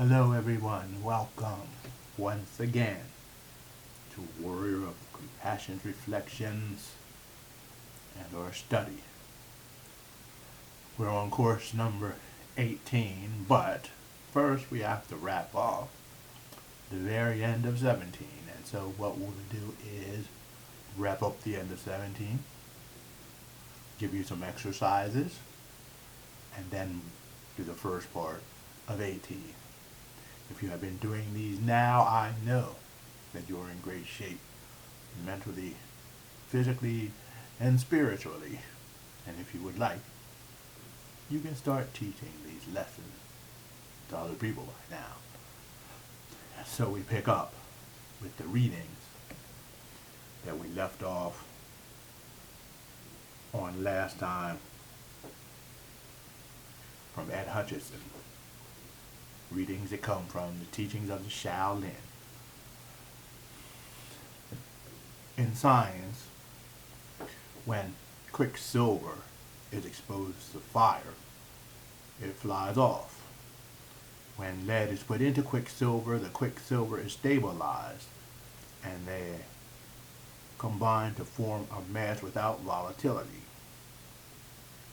Hello everyone, welcome once again to Warrior of Compassion's Reflections and our study. We're on course number 18, but first we have to wrap off the very end of 17. And so what we'll do is wrap up the end of 17, give you some exercises, and then do the first part of 18. If you have been doing these now, I know that you're in great shape mentally, physically, and spiritually. And if you would like, you can start teaching these lessons to other people by now. So we pick up with the readings that we left off on last time from Ed Hutchinson. Readings that come from the teachings of the Shaolin. In science, when quicksilver is exposed to fire, it flies off. When lead is put into quicksilver, the quicksilver is stabilized and they combine to form a mass without volatility.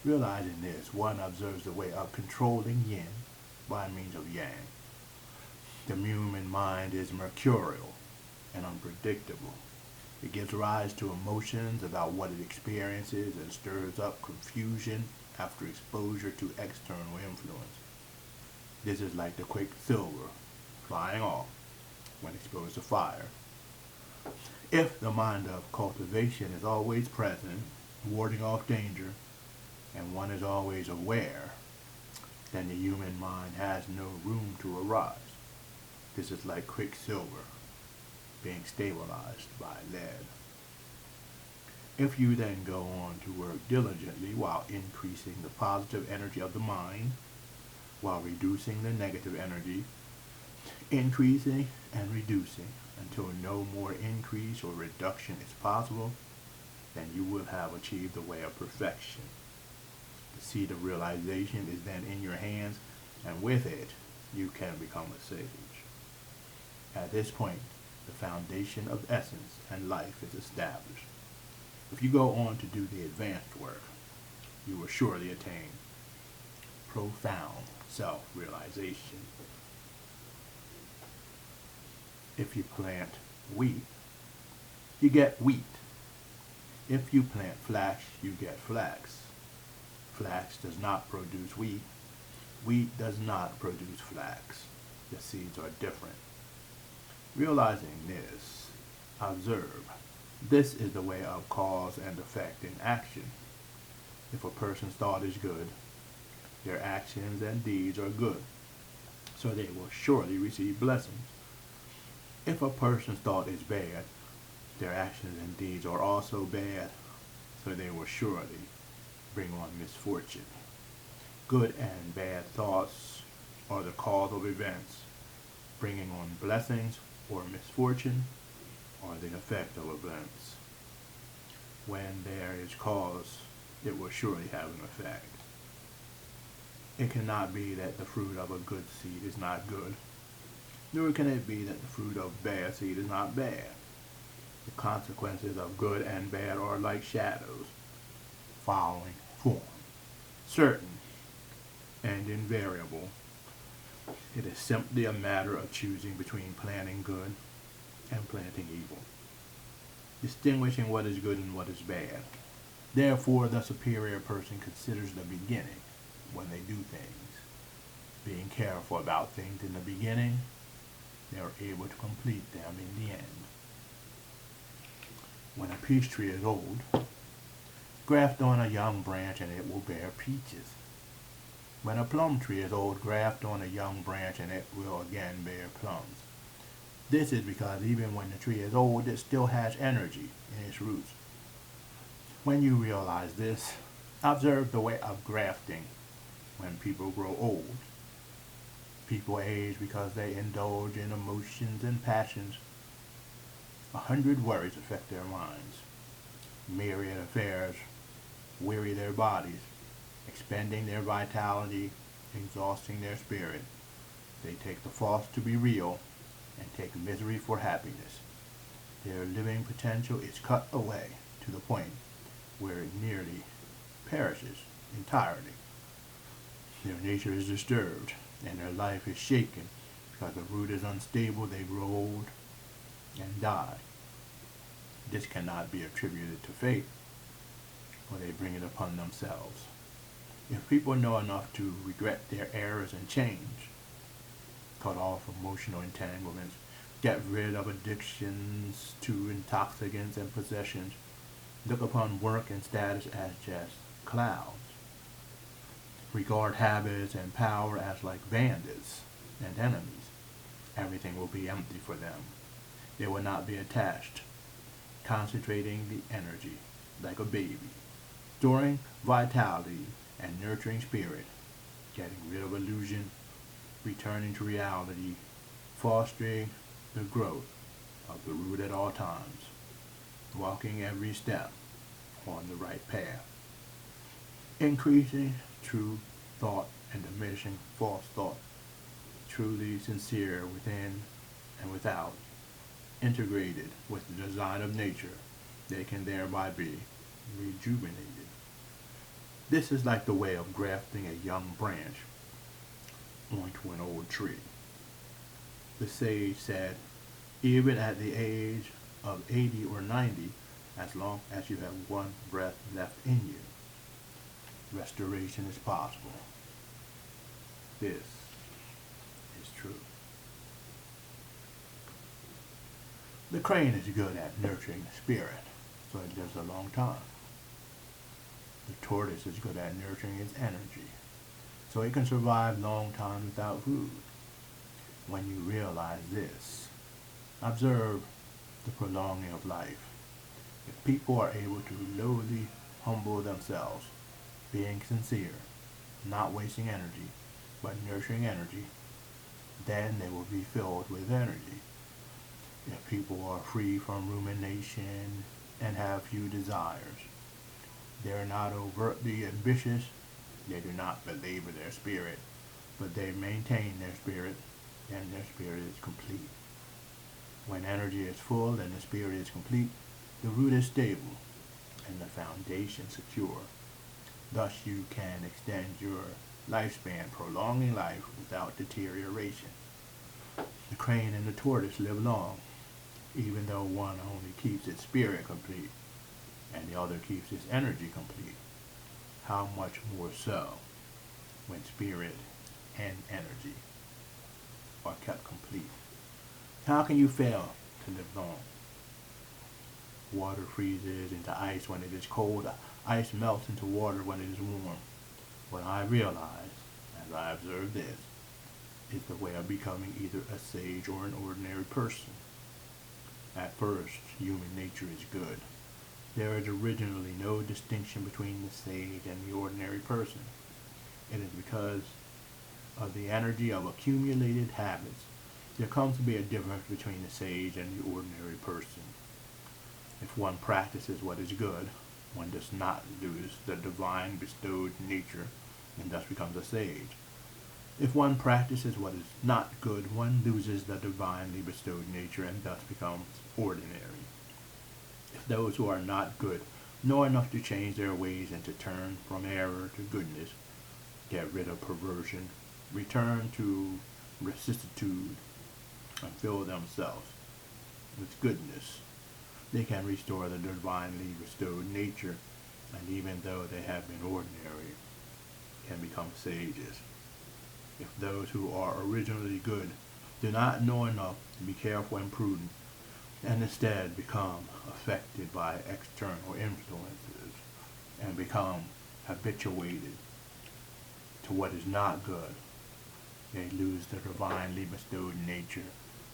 Realizing this, one observes the way of controlling yin by means of yang. The human mind is mercurial and unpredictable. It gives rise to emotions about what it experiences and stirs up confusion after exposure to external influence. This is like the quicksilver flying off when exposed to fire. If the mind of cultivation is always present, warding off danger, and one is always aware, then the human mind has no room to arise. This is like quicksilver being stabilized by lead. If you then go on to work diligently while increasing the positive energy of the mind, while reducing the negative energy, increasing and reducing until no more increase or reduction is possible, then you will have achieved the way of perfection. The seed of realization is then in your hands, and with it, you can become a sage. At this point, the foundation of essence and life is established. If you go on to do the advanced work, you will surely attain profound self-realization. If you plant wheat, you get wheat. If you plant flax, you get flax. Flax does not produce wheat. Wheat does not produce flax. The seeds are different. Realizing this, observe. This is the way of cause and effect in action. If a person's thought is good, their actions and deeds are good, so they will surely receive blessings. If a person's thought is bad, their actions and deeds are also bad, so they will surely bring on misfortune. Good and bad thoughts are the cause of events, bringing on blessings or misfortune or the effect of events. When there is cause, it will surely have an effect. It cannot be that the fruit of a good seed is not good, nor can it be that the fruit of bad seed is not bad. The consequences of good and bad are like shadows, following form, certain and invariable. It is simply a matter of choosing between planting good and planting evil, distinguishing what is good and what is bad. Therefore, the superior person considers the beginning when they do things. Being careful about things in the beginning, they are able to complete them in the end. When a peach tree is old, graft on a young branch and it will bear peaches. When a plum tree is old, graft on a young branch and it will again bear plums. This is because even when the tree is old, it still has energy in its roots. When you realize this, observe the way of grafting when people grow old. People age because they indulge in emotions and passions. 100 worries affect their minds. Myriad affairs weary their bodies, expending their vitality, exhausting their spirit. They take the false to be real and take misery for happiness. Their living potential is cut away to the point where it nearly perishes entirely. Their nature is disturbed and their life is shaken because the root is unstable. They grow old and die. This cannot be attributed to fate, for they bring it upon themselves. If people know enough to regret their errors and change, cut off emotional entanglements, get rid of addictions to intoxicants and possessions, look upon work and status as just clouds, regard habits and power as like bandits and enemies, everything will be empty for them. They will not be attached, concentrating the energy like a baby, storing vitality and nurturing spirit, getting rid of illusion, returning to reality, fostering the growth of the root at all times, walking every step on the right path, increasing true thought and diminishing false thought, truly sincere within and without, integrated with the design of nature, they can thereby be rejuvenated. This is like the way of grafting a young branch onto an old tree. The sage said, even at the age of 80 or 90, as long as you have one breath left in you, restoration is possible. This is true. The crane is good at nurturing the spirit, so it lives a long time. The tortoise is good at nurturing its energy, so it can survive long time without food. When you realize this, observe the prolonging of life. If people are able to lowly humble themselves, being sincere, not wasting energy, but nurturing energy, then they will be filled with energy. If people are free from rumination and have few desires, they are not overtly ambitious, they do not belabor their spirit, but they maintain their spirit, and their spirit is complete. When energy is full and the spirit is complete, the root is stable and the foundation secure. Thus you can extend your lifespan, prolonging life without deterioration. The crane and the tortoise live long, even though one only keeps its spirit complete and the other keeps its energy complete. How much more so when spirit and energy are kept complete? How can you fail to live long? Water freezes into ice when it is cold. Ice melts into water when it is warm. What I realize, as I observe this, is the way of becoming either a sage or an ordinary person. At first, human nature is good. There is originally no distinction between the sage and the ordinary person. It is because of the energy of accumulated habits there comes to be a difference between the sage and the ordinary person. If one practices what is good, one does not lose the divine bestowed nature and thus becomes a sage. If one practices what is not good, one loses the divinely bestowed nature and thus becomes ordinary. If those who are not good know enough to change their ways and to turn from error to goodness, get rid of perversion, return to rectitude, and fill themselves with goodness, they can restore the divinely bestowed nature, and even though they have been ordinary, can become sages. If those who are originally good do not know enough to be careful and prudent, and instead become affected by external influences and become habituated to what is not good, they lose their divinely bestowed nature,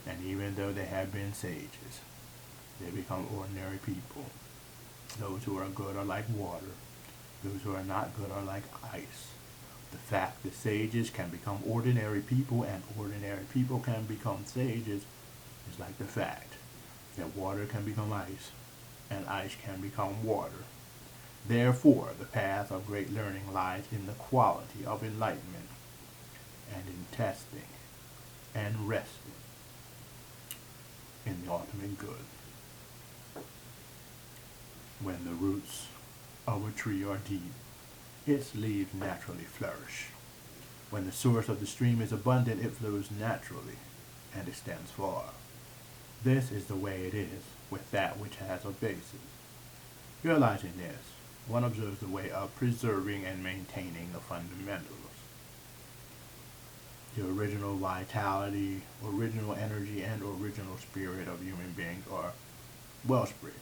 and even though they have been sages, they become ordinary people. Those who are good are like water. Those who are not good are like ice. The fact that sages can become ordinary people and ordinary people can become sages is like the fact that water can become ice and ice can become water. Therefore, the path of great learning lies in the quality of enlightenment and in testing and resting in the ultimate good. When the roots of a tree are deep, its leaves naturally flourish. When the source of the stream is abundant, it flows naturally and extends far. This is the way it is with that which has a basis. Realizing this, one observes the way of preserving and maintaining the fundamentals. The original vitality, original energy, and original spirit of human beings are wellsprings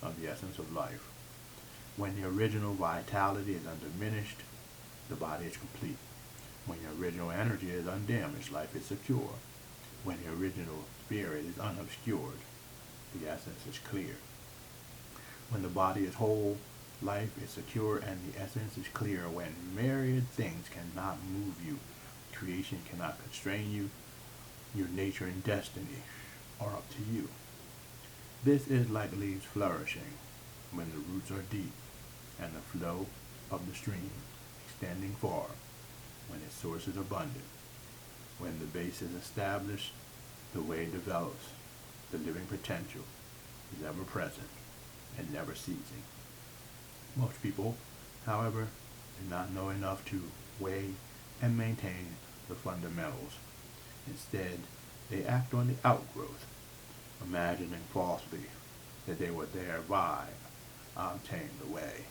of the essence of life. When the original vitality is undiminished, the body is complete. When the original energy is undamaged, life is secure. When the original spirit is unobscured, the essence is clear. When the body is whole, life is secure and the essence is clear. When myriad things cannot move you, creation cannot constrain you, your nature and destiny are up to you. This is like leaves flourishing when the roots are deep and the flow of the stream extending far, when its source is abundant. When the base is established, the way develops, the living potential is ever present and never ceasing. Most people, however, do not know enough to weigh and maintain the fundamentals. Instead, they act on the outgrowth, imagining falsely that they would thereby obtain the way.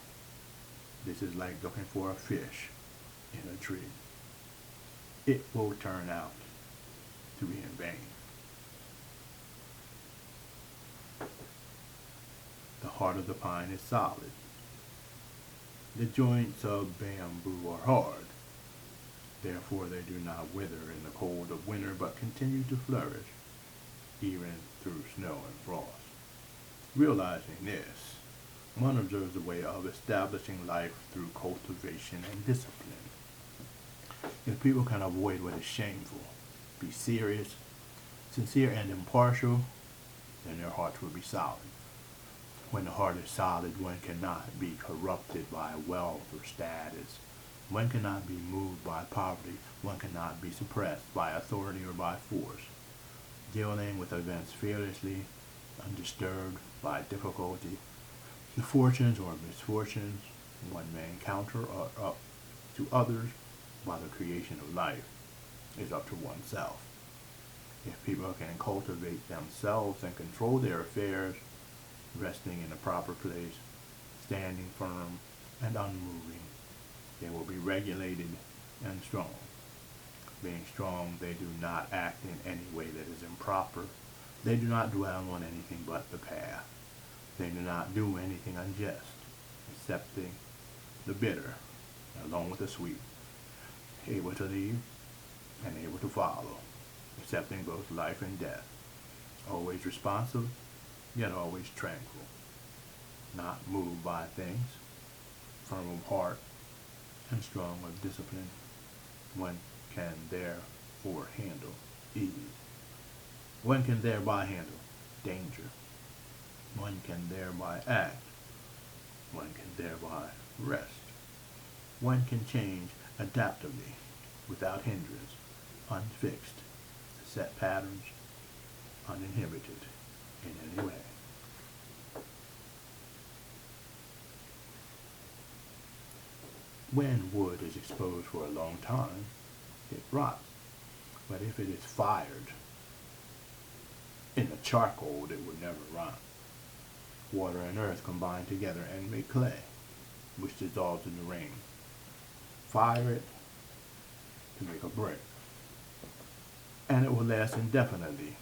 This is like looking for a fish in a tree. It will turn out to be in vain. The heart of the pine is solid. The joints of bamboo are hard. Therefore they do not wither in the cold of winter, but continue to flourish, even through snow and frost. Realizing this, one observes a way of establishing life through cultivation and discipline. If people can avoid what is shameful, be serious, sincere, and impartial, then their hearts will be solid. When the heart is solid, one cannot be corrupted by wealth or status. One cannot be moved by poverty. One cannot be suppressed by authority or by force. Dealing with events fearlessly, undisturbed by difficulty, the fortunes or misfortunes one may encounter are up to others, while the creation of life is up to oneself. If people can cultivate themselves and control their affairs, resting in the proper place, standing firm and unmoving, they will be regulated and strong. Being strong, they do not act in any way that is improper. They do not dwell on anything but the path. They do not do anything unjust, accepting the bitter along with the sweet, able to leave and able to follow, accepting both life and death, always responsive, yet always tranquil, not moved by things, firm of heart, and strong of discipline. One can therefore handle ease. One can thereby handle danger. One can thereby act. One can thereby rest. One can change adaptively, without hindrance, unfixed, set patterns, uninhibited in any way. When wood is exposed for a long time, it rots. But if it is fired in the charcoal, it would never rot. Water and earth combine together and make clay, which dissolves in the rain. Fire it to make a brick, and it will last indefinitely.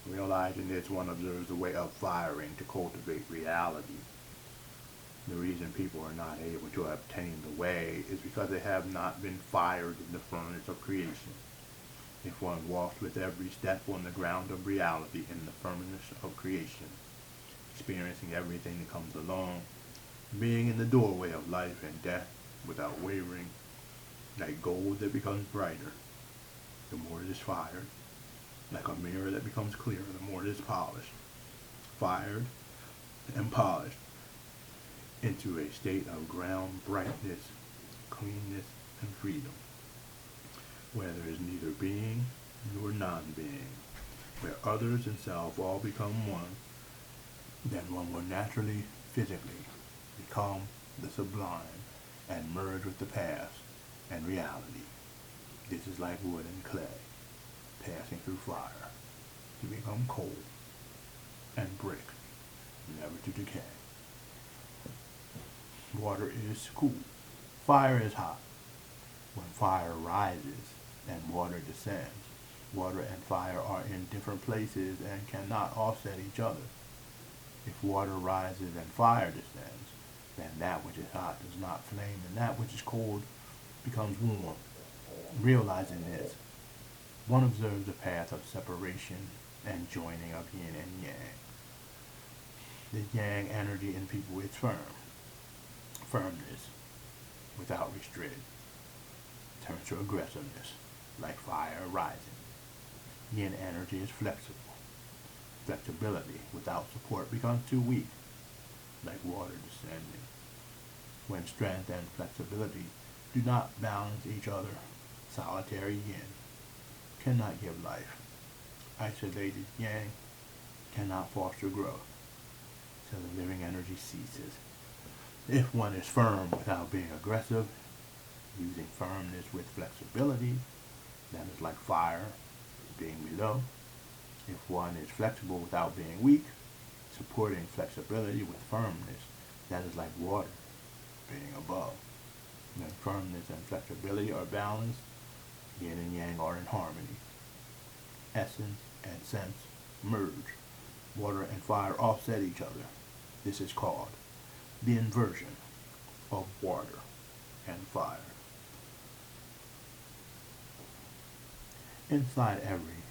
Realizing this, one observes the way of firing to cultivate reality. The reason people are not able to obtain the way is because they have not been fired in the furnace of creation. If one walks with every step on the ground of reality in the furnace of creation, experiencing everything that comes along, being in the doorway of life and death without wavering, like gold that becomes brighter, the more it is fired, like a mirror that becomes clearer, the more it is polished, fired and polished into a state of ground brightness, cleanness, and freedom, where there is neither being non-being, where others and self all become one, then one will naturally, physically, become the sublime and merge with the past and reality. This is like wood and clay, passing through fire to become coal and brick, never to decay. Water is cool. Fire is hot. When fire rises and water descends, water and fire are in different places and cannot offset each other. If water rises and fire descends, then that which is hot does not flame, and that which is cold becomes warm. Realizing this, one observes the path of separation and joining of yin and yang. The yang energy in people is firmness, without restraint, turns to aggressiveness, like fire rising. Yin energy is flexible. Flexibility without support becomes too weak, like water descending. When strength and flexibility do not balance each other, solitary yin cannot give life. Isolated yang cannot foster growth, so the living energy ceases. If one is firm without being aggressive, using firmness with flexibility, that is like fire being below. If one is flexible without being weak, supporting flexibility with firmness, that is like water being above. When firmness and flexibility are balanced, yin and yang are in harmony. Essence and sense merge. Water and fire offset each other. This is called the inversion of water and fire. Inside every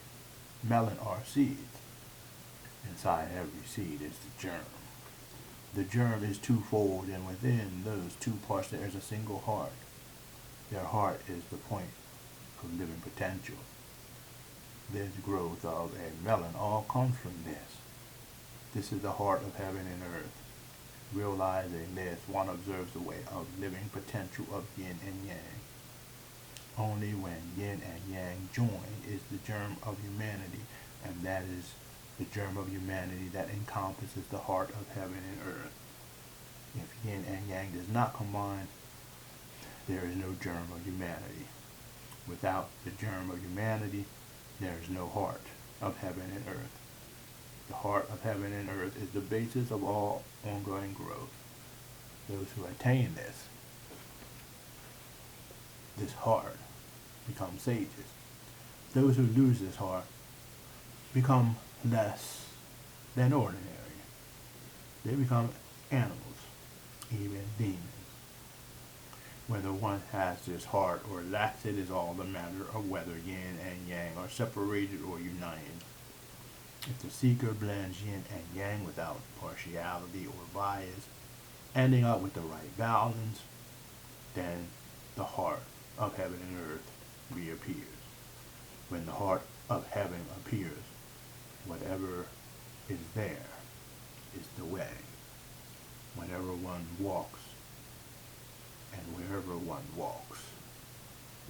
melon are seeds. Inside every seed is the germ. The germ is twofold, and within those two parts there is a single heart. Their heart is the point of living potential. This growth of a melon all comes from this. This is the heart of heaven and earth. Realizing this, one observes the way of living potential of yin and yang. Only when yin and yang join is the germ of humanity, and that is the germ of humanity that encompasses the heart of heaven and earth. If yin and yang does not combine, there is no germ of humanity. Without the germ of humanity, there is no heart of heaven and earth. The heart of heaven and earth is the basis of all ongoing growth. Those who attain this heart, become sages. Those who lose this heart become less than ordinary. They become animals, even demons. Whether one has this heart or lacks it is all a matter of whether yin and yang are separated or united. If the seeker blends yin and yang without partiality or bias, ending up with the right balance, then the heart of heaven and earth reappears. When the heart of heaven appears, whatever is there is the way. Whenever one walks and wherever one walks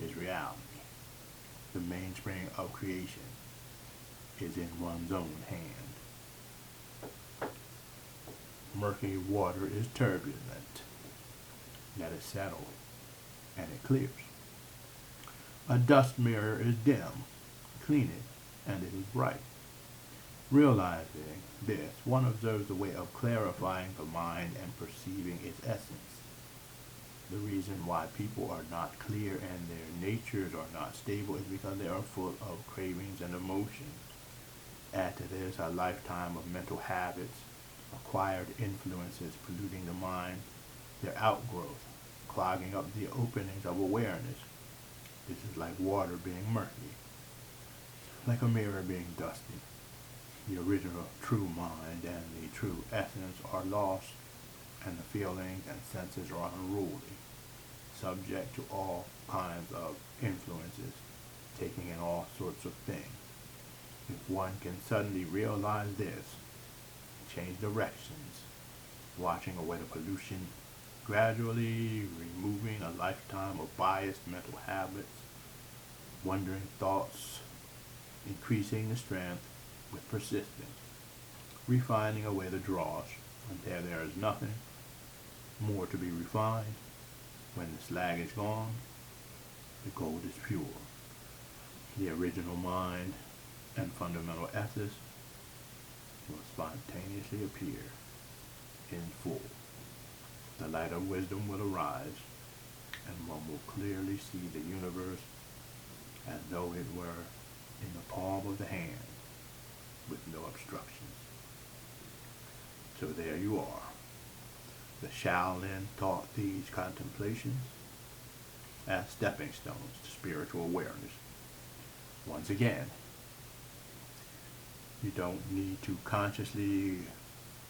is reality. The mainspring of creation is in one's own hand. Murky water is turbulent. Let it settle, and it clears. A dust mirror is dim. Clean it, and it is bright. Realizing this, one observes the way of clarifying the mind and perceiving its essence. The reason why people are not clear and their natures are not stable is because they are full of cravings and emotions. Add to this a lifetime of mental habits, acquired influences polluting the mind, their outgrowth, clogging up the openings of awareness. This is like water being murky, like a mirror being dusty. The original true mind and the true essence are lost, and the feelings and senses are unruly, subject to all kinds of influences, taking in all sorts of things. If one can suddenly realize this, change directions, washing away the pollution, gradually removing a lifetime of biased mental habits, wandering thoughts, increasing the strength with persistence, refining away the dross until there is nothing more to be refined. When the slag is gone, the gold is pure. The original mind and fundamental essence will spontaneously appear in full. The light of wisdom will arise, and one will clearly see the universe as though it were in the palm of the hand, with no obstructions. So there you are. The Shaolin taught these contemplations as stepping stones to spiritual awareness. Once again, you don't need to consciously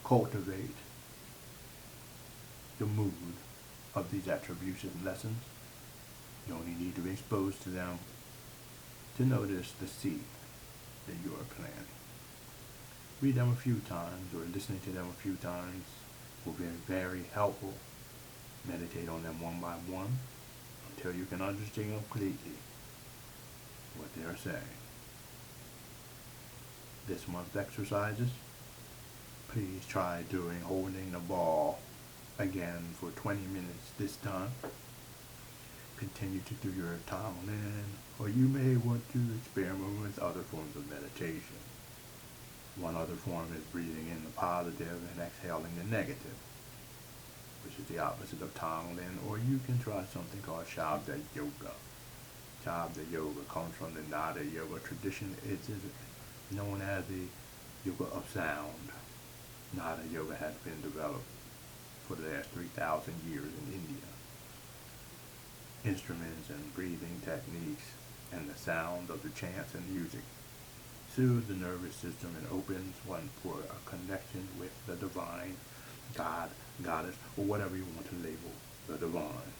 cultivate the mood of these attribution lessons. You only need to be exposed to them to notice the seed that you are planting. Read them a few times or listening to them a few times will be very helpful. Meditate on them one by one until you can understand completely what they are saying. This month's exercises, please try doing holding the ball again for 20 minutes this time. Continue to do your Tonglen, or you may want to experiment with other forms of meditation. One other form is breathing in the positive and exhaling the negative, which is the opposite of Tonglen, or you can try something called Shabda Yoga. Shabda Yoga comes from the Nada Yoga tradition. It is known as the Yoga of Sound. Nada Yoga has been developed for the last 3,000 years in India. Instruments and breathing techniques and the sound of the chants and music soothes the nervous system and opens one for a connection with the divine, God, Goddess, or whatever you want to label the divine.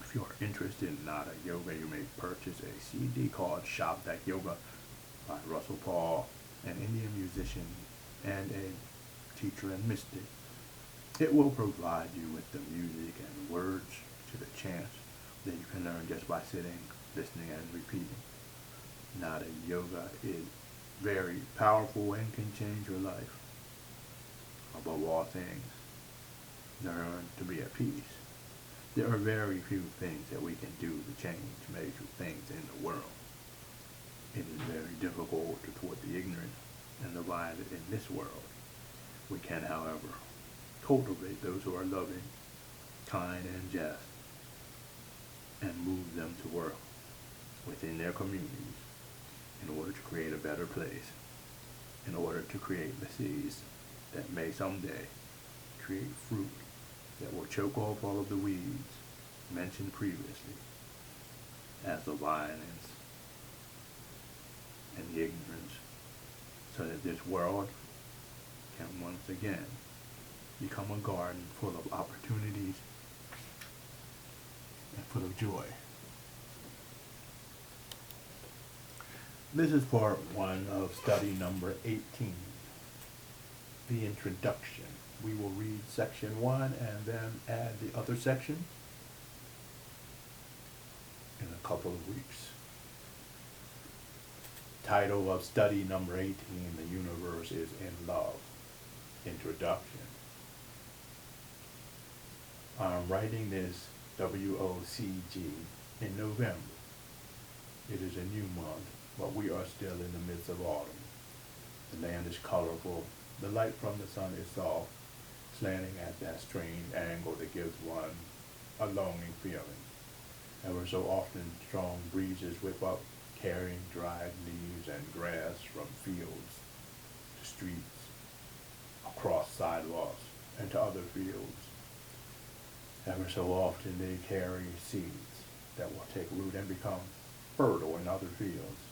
If you are interested in Nada Yoga, you may purchase a CD called Shabda Yoga by Russell Paul, an Indian musician and a teacher and mystic. It will provide you with the music and words to the chants that you can learn just by sitting, listening, and repeating. Nada Yoga is very powerful and can change your life. Above all things, learn to be at peace. There are very few things that we can do to change major things in the world. It is very difficult to thwart the ignorant and the violent in this world. We can, however, cultivate those who are loving, kind, and just, and move them to work within their communities in order to create a better place, in order to create the seeds that may someday create fruit that will choke off all of the weeds mentioned previously as the violence and the ignorance, so that this world can once again become a garden full of opportunities and full of joy. This is part 1 of study number 18, the introduction. We will read section 1 and then add the other section in a couple of weeks. Title of study number 18, The Universe is in Love. Introduction. I'm writing this WOCG in November. It is a new month, but we are still in the midst of autumn. The land is colorful. The light from the sun is soft, slanting at that strange angle that gives one a longing feeling. Ever so often, strong breezes whip up, carrying dried leaves and grass from fields to streets, across sidewalks, and to other fields. Ever so often, they carry seeds that will take root and become fertile in other fields.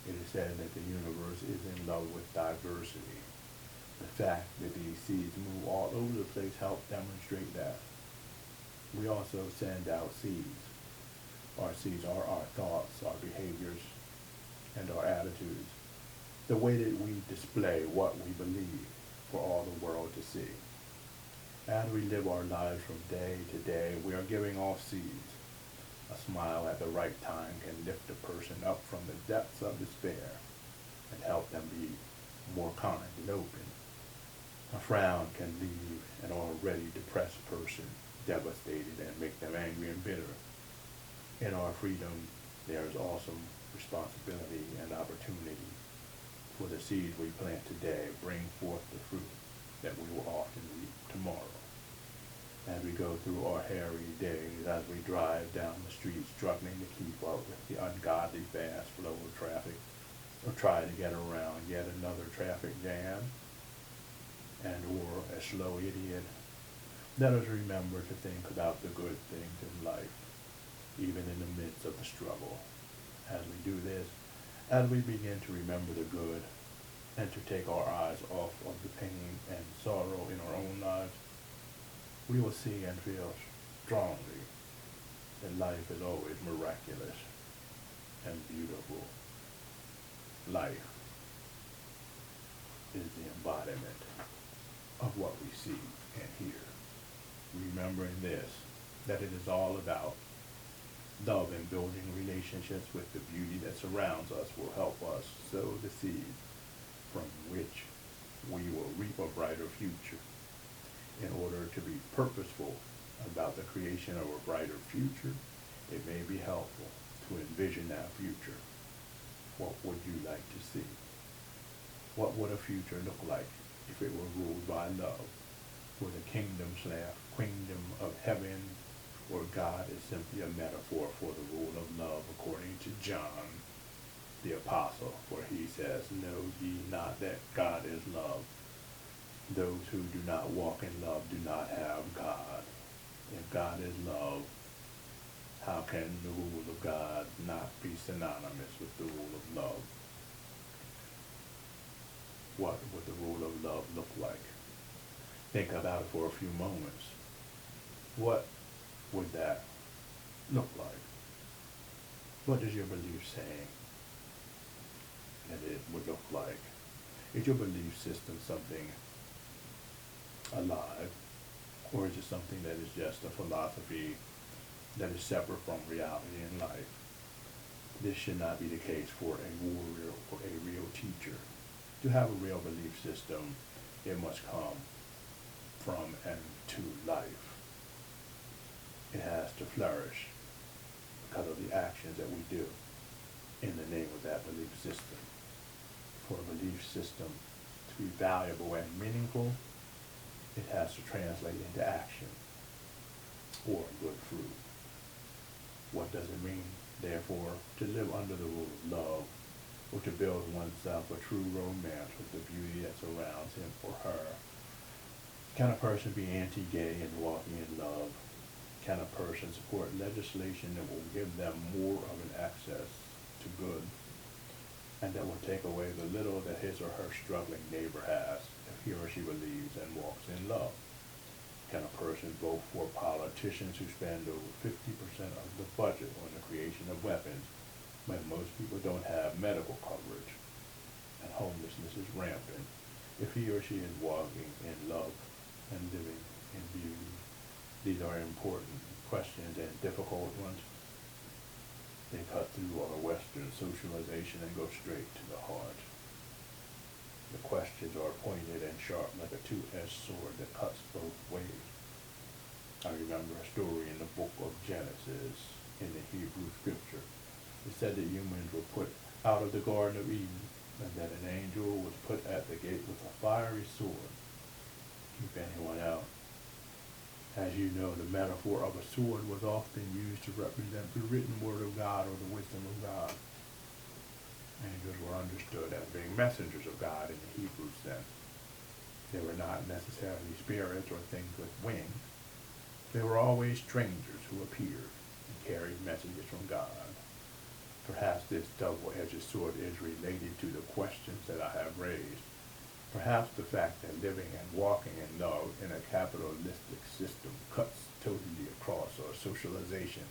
It is said that the universe is in love with diversity. The fact that these seeds move all over the place helps demonstrate that. We also send out seeds. Our seeds are our thoughts, our behaviors, and our attitudes. The way that we display what we believe for all the world to see. As we live our lives from day to day, we are giving off seeds. A smile at the right time can lift a person up from the depths of despair and help them be more kind and open. A frown can leave an already depressed person devastated and make them angry and bitter. In our freedom, there is awesome responsibility and opportunity, for the seeds we plant today bring forth the fruit that we will often reap tomorrow. As we go through our harry days, as we drive down the street struggling to keep up with the ungodly fast flow of traffic, or try to get around yet another traffic jam, and or a slow idiot, let us remember to think about the good things in life, even in the midst of the struggle. As we do this, as we begin to remember the good, and to take our eyes off of the pain and sorrow in our own lives, we will see and feel strongly that life is always miraculous and beautiful. Life is the embodiment of what we see and hear. Remembering this, that it is all about love and building relationships with the beauty that surrounds us will help us sow the seeds from which we will reap a brighter future. In order to be purposeful about the creation of a brighter future, it may be helpful to envision that future. What would you like to see? What would a future look like if it were ruled by love? Would a kingdom of heaven, or God is simply a metaphor for the rule of love according to John the Apostle, where he says, "Know ye not that God is love? Those who do not walk in love do not have God. If God is love, how can the rule of God not be synonymous with the rule of love?" What would the rule of love look like? Think about it for a few moments. What would that look like? What does your belief say that it would look like? Is your belief system something alive, or is it something that is just a philosophy that is separate from reality in life? This should not be the case for a warrior or a real teacher. To have a real belief system, it must come from and to life. It has to flourish because of the actions that we do in the name of that belief system. For a belief system to be valuable and meaningful, it has to translate into action or good fruit. What does it mean, therefore, to live under the rule of love, or to build oneself a true romance with the beauty that surrounds him or her? Can a person be anti-gay and walking in love? Can a person support legislation that will give them more of an access to good, and that will take away the little that his or her struggling neighbor has if he or she believes and walks in love? Can a person vote for politicians who spend over 50% of the budget on the creation of weapons when most people don't have medical coverage and homelessness is rampant, if he or she is walking in love and living in beauty? These are important questions and difficult ones. They cut through our Western socialization and go straight to the heart. The questions are pointed and sharp like a two-edged sword that cuts both ways. I remember a story in the book of Genesis in the Hebrew scripture. It said that humans were put out of the Garden of Eden, and that an angel was put at the gate with a fiery sword to keep anyone out. As you know, the metaphor of a sword was often used to represent the written word of God or the wisdom of God. Angels were understood as being messengers of God in the Hebrew sense. They were not necessarily spirits or things with wings. They were always strangers who appeared and carried messages from God. Perhaps this double-edged sword is related to the questions that I have raised. Perhaps the fact that living and walking in love in a capitalistic system cuts totally across our socialization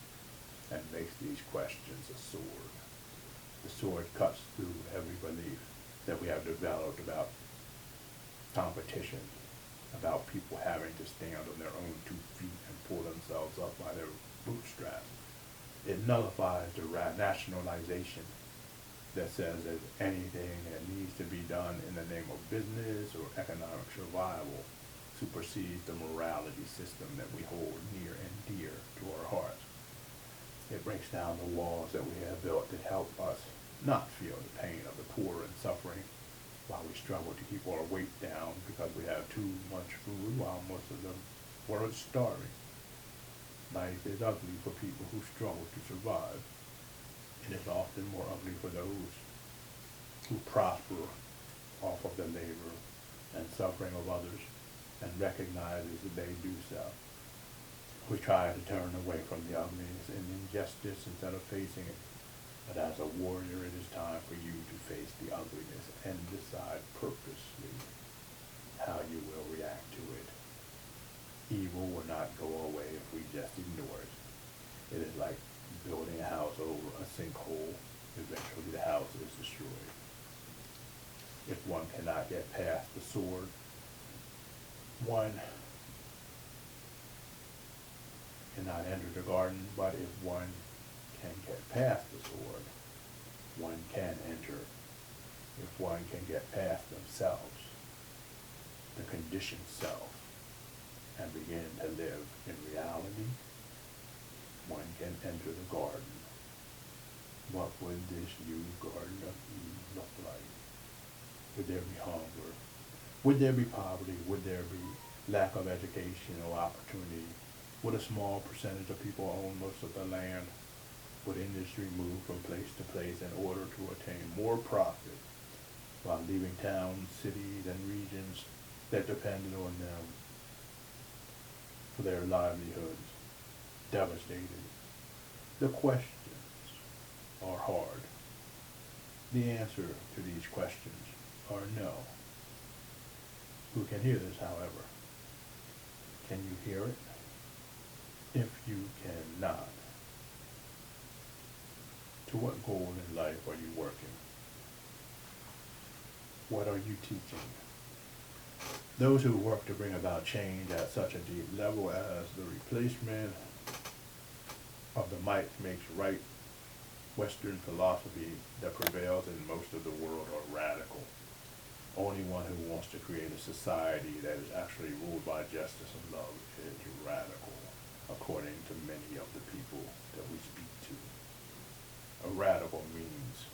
and makes these questions a sword. The sword cuts through every belief that we have developed about competition, about people having to stand on their own 2 feet and pull themselves up by their bootstraps. It nullifies the nationalization that says that anything that needs to be done in the name of business or economic survival supersedes the morality system that we hold near and dear to our hearts. It breaks down the walls that we have built to help us not feel the pain of the poor and suffering while we struggle to keep our weight down because we have too much food while most of the world is starving. Life is ugly for people who struggle to survive. It is often more ugly for those who prosper off of the labor and suffering of others and recognizes that they do so. We try to turn away from the ugliness and injustice instead of facing it. But as a warrior, it is time for you to face the ugliness and decide purposely how you will react to it. Evil will not go away if we just ignore it. It is like building a house over a sinkhole. Eventually the house is destroyed. If one cannot get past the sword, one cannot enter the garden, but if one can get past the sword, one can enter. If one can get past themselves, the conditioned self, and begin to live in reality, one can enter the garden. What would this new Garden of Eden look like? Would there be hunger? Would there be poverty? Would there be lack of education or opportunity? Would a small percentage of people own most of the land? Would industry move from place to place in order to attain more profit while leaving towns, cities, and regions that depended on them for their livelihoods devastated? The questions are hard. The answer to these questions are no. Who can hear this, however? Can you hear it? If you cannot, to what goal in life are you working? What are you teaching? Those who work to bring about change at such a deep level as the replacement of the might makes right Western philosophy that prevails in most of the world are radical. Only one who wants to create a society that is actually ruled by justice and love is radical, according to many of the people that we speak to. A radical means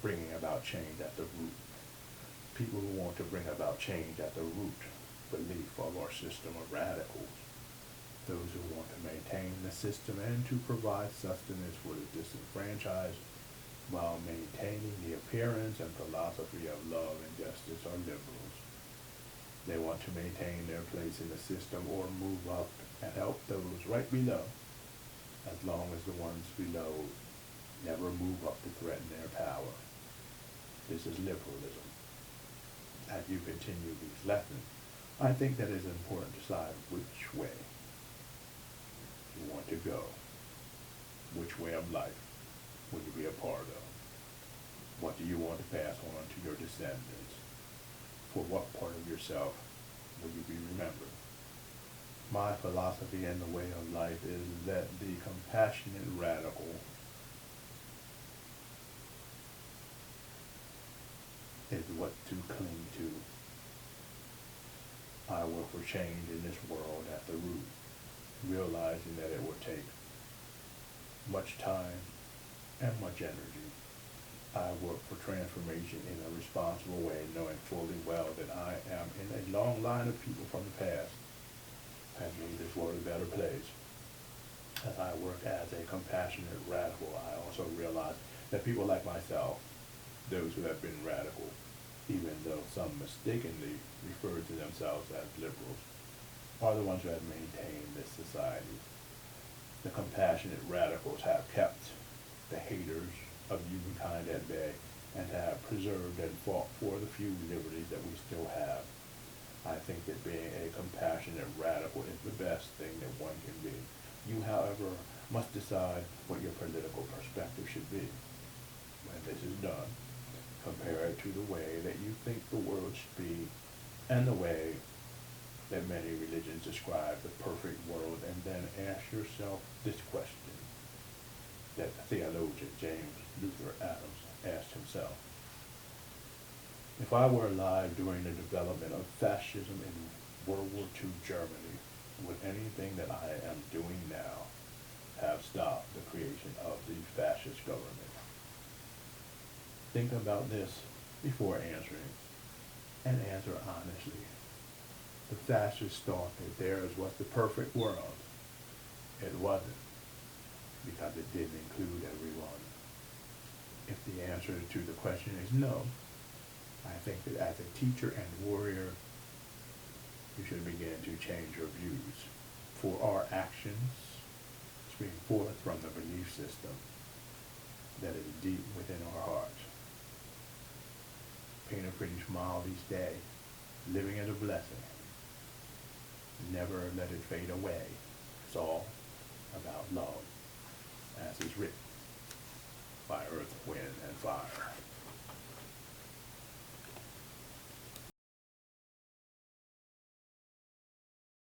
bringing about change at the root. People who want to bring about change at the root belief of our system are radicals. Those who want to maintain the system and to provide sustenance for the disenfranchised while maintaining the appearance and philosophy of love and justice are liberals. They want to maintain their place in the system or move up and help those right below, as long as the ones below never move up to threaten their power. This is liberalism. As you continue these lessons, I think that it is important to decide which way you want to go. Which way of life will you be a part of? What do you want to pass on to your descendants? For what part of yourself will you be remembered? My philosophy and the way of life is that the compassionate radical is what to cling to. I work for change in this world at the root, realizing that it will take much time and much energy. I work for transformation in a responsible way, knowing fully well that I am in a long line of people from the past who have made this world a better place. As I work as a compassionate radical, I also realize that people like myself, those who have been radical, even though some mistakenly refer to themselves as liberals, are the ones who have maintained this society. The compassionate radicals have kept the haters of humankind at bay and have preserved and fought for the few liberties that we still have. I think that being a compassionate radical is the best thing that one can be. You, however, must decide what your political perspective should be. When this is done, compare it to the way that you think the world should be and the way that many religions describe the perfect world, and then ask yourself this question: that the theologian James Luther Adams asked himself, if I were alive during the development of fascism in World War II Germany, would anything that I am doing now have stopped the creation of the fascist government? Think about this before answering, and answer honestly. The fascists thought that theirs was the perfect world. It wasn't, because it didn't include everyone. If the answer to the question is no, I think that as a teacher and warrior, you should begin to change your views. For our actions spring forth from the belief system that is deep within our hearts. Paint a pretty smile each day, living as a blessing. Never let it fade away. It's all about love, as is written by Earth, Wind, and Fire.